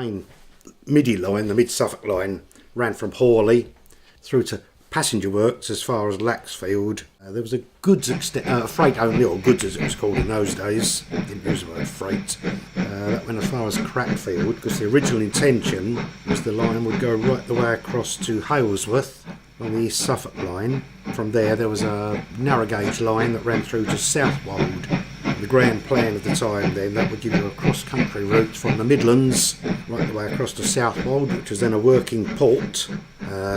main Middy line, the Mid-Suffolk line, ran from Hawley through to passenger works as far as Laxfield. There was a goods freight only, or goods as it was called in those days. Didn't use the word freight. That went as far as Crackfield, because the original intention was the line would go right the way across to Halesworth on the East Suffolk line. From there was a narrow gauge line that ran through to Southwold. The grand plan at the time then, that would give you a cross-country route from the Midlands right the way across to Southwold, which was then a working port.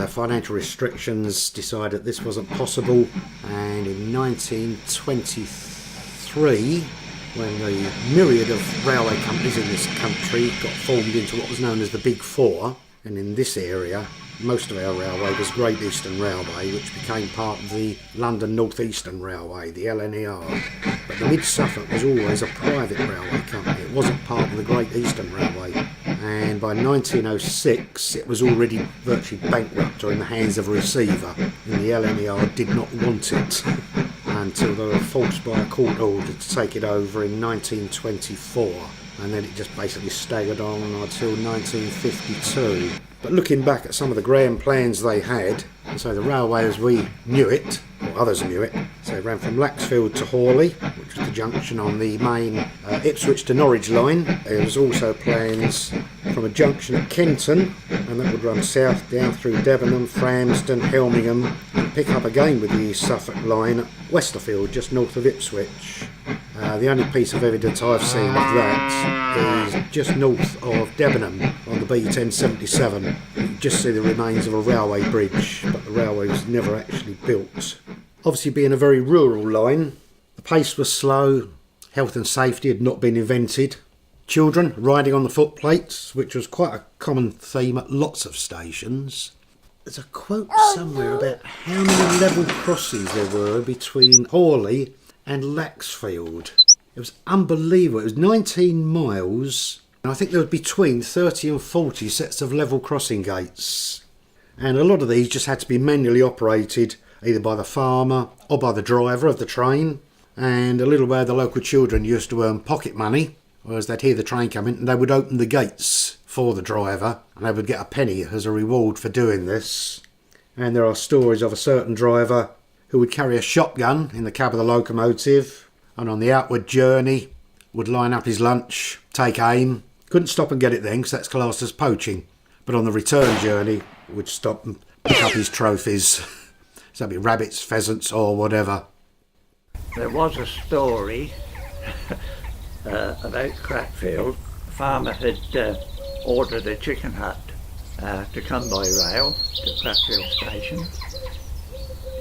Financial restrictions decided this wasn't possible, and in 1923, when the myriad of railway companies in this country got formed into what was known as the Big Four, and in this area most of our railway was Great Eastern Railway, which became part of the London North Eastern Railway, the LNER. But the Mid-Suffolk was always a private railway company. It wasn't part of the Great Eastern Railway. And by 1906, it was already virtually bankrupt or in the hands of a receiver, and the LNER did not want it until they were forced by a court order to take it over in 1924. And then it just basically staggered on until 1952. But looking back at some of the grand plans they had, and so the railway as we knew it, or others knew it, so it ran from Laxfield to Hawley, which was the junction on the main Ipswich to Norwich line. There was also plans from a junction at Kenton, and that would run south down through Debenham, Framsden, Helmingham, and pick up again with the East Suffolk line at Westerfield, just north of Ipswich. The only piece of evidence I've seen of that is just north of Debenham on the B1077. You can just see the remains of a railway bridge, but the railway was never actually built. Obviously, being a very rural line, the pace was slow, health and safety had not been invented. Children riding on the footplates, which was quite a common theme at lots of stations. There's a quote somewhere about how many level crossings there were between Hawley and Laxfield. It was unbelievable. It was 19 miles, and I think there was between 30 and 40 sets of level crossing gates. And a lot of these just had to be manually operated, either by the farmer or by the driver of the train. And a little where the local children used to earn pocket money, whereas they'd hear the train coming and they would open the gates for the driver, and they would get a penny as a reward for doing this. And there are stories of a certain driver who would carry a shotgun in the cab of the locomotive, and on the outward journey would line up his lunch, take aim. Couldn't stop and get it then, because that's classed as poaching. But on the return journey, would stop and pick up his trophies. So it'd be rabbits, pheasants, or whatever. There was a story about Crackfield. The farmer had ordered a chicken hut to come by rail to Crackfield station.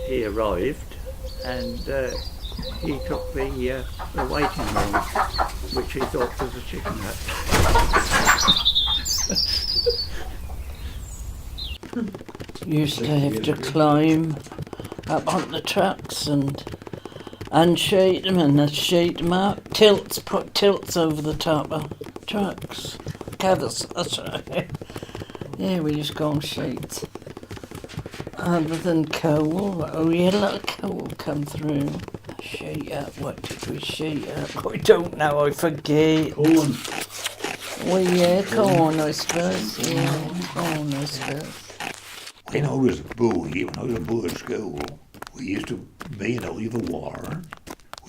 He arrived and he took the waiting room, which he thought was a chicken hut. Used to have to climb up on the trucks and unsheet them and sheet them up. Put tilts over the top of trucks. Covers, that's right. Yeah, we used to go on sheets. Other than coal, we had a lot of coal come through. Sheet up, what did we sheet up? I don't know, I forget. Corn. Well, yeah, corn, I suppose. Yeah, corn, I suppose. When I was a boy, when I was a boy at school, we used to, me and Oliver Warren,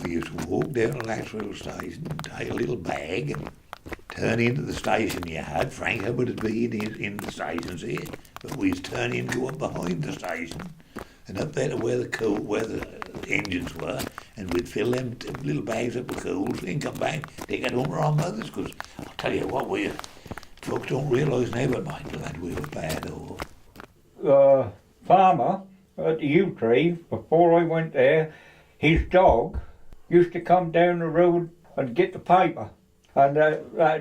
we used to walk down to Laxfield station, take a little bag, and turn into the station yard. Frank Hubbard would be in the stations here, but we'd turn in, go up behind the station, and up there to where the engines were, and we'd fill them little bags up with coals, and come back, take it home to our mothers, because I'll tell you what, folks don't realise now, but mind that we were bad. Farmer at the yew tree, before I went there, his dog used to come down the road and get the paper and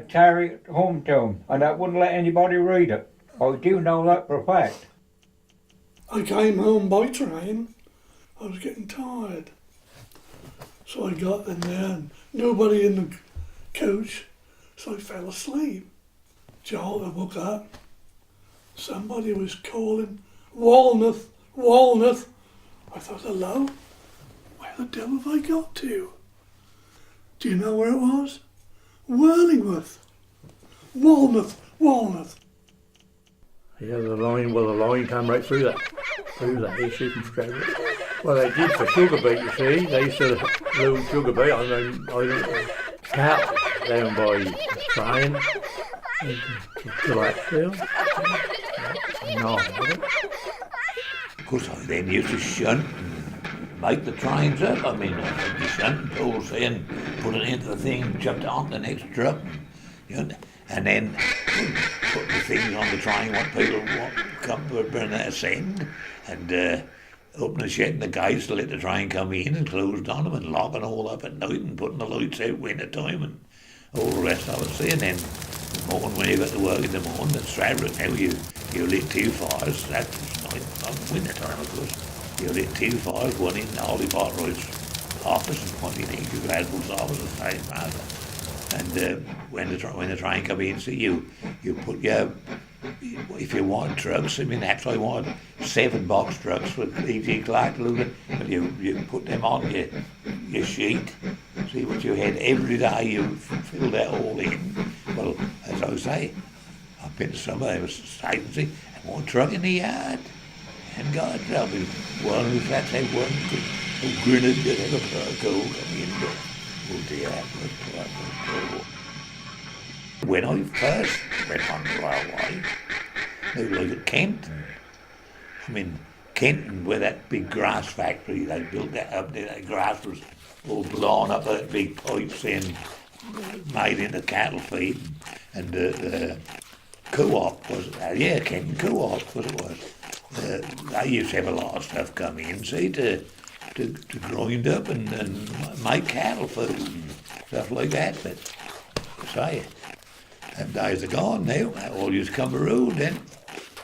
carry it home to him, and I wouldn't let anybody read it. I do know that for a fact. I came home by train. I was getting tired. So I got in there and nobody in the coach, so I fell asleep. Joel, I woke up. Somebody was calling, Walnut, Walnut. I thought, hello? Where the devil have I got to? Do you know where it was? Whirlingworth. Walnut, Walnut. Yeah, the line came right through that issue from Stradbroke. Well, they did for sugar beet, you see. They used to load sugar beet on them cattle down by the train to Laxfield. No, Of course, I then used to shunt and make the trains up. I mean, I think you shunt and pull in, put it into the thing, jumped on the next truck, and then put the things on the train what people want come to ascend, and open the shed and the gates to let the train come in and closed on them and locking all up at night and putting the lights out winter time and all the rest of it. See, and then the morning when you got to work in the morning at Stradbroke now you lit 2 fires. That was not winter time, of course. You lit 2 fires, one in Harley Bartwright's office and one in Andrew Gladwell's office at the same master. And when the train come in, see you put your, if you want trucks, I mean actually I want 7 box trucks with E.G. Clark loaded, but you put them on your sheet. See what you had every day, you fill that all in. Well, as I say, I've been to some of them stations, and one truck in the yard. And God help me, one who flats had one good grenade that had a cold come in, but oh dear, when I first went on the railway, they were like at Kenton. I mean, Kenton, where that big grass factory, they built that up there, that grass was all blown up with big pipes in, made into cattle feed, and the co-op was, Kenton Co-op was it was. They used to have a lot of stuff come in, see, to grind up and make cattle food and stuff like that. But say, them days are gone now. All used to come around then.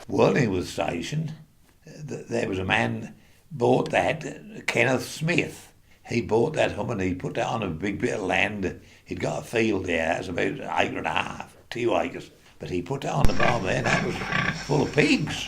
While he was stationed, there was a man bought that, Kenneth Smith. He bought that home and he put that on a big bit of land. He'd got a field there, it's about 1.5 acres, 2 acres. But he put that on the bottom there and that was full of pigs.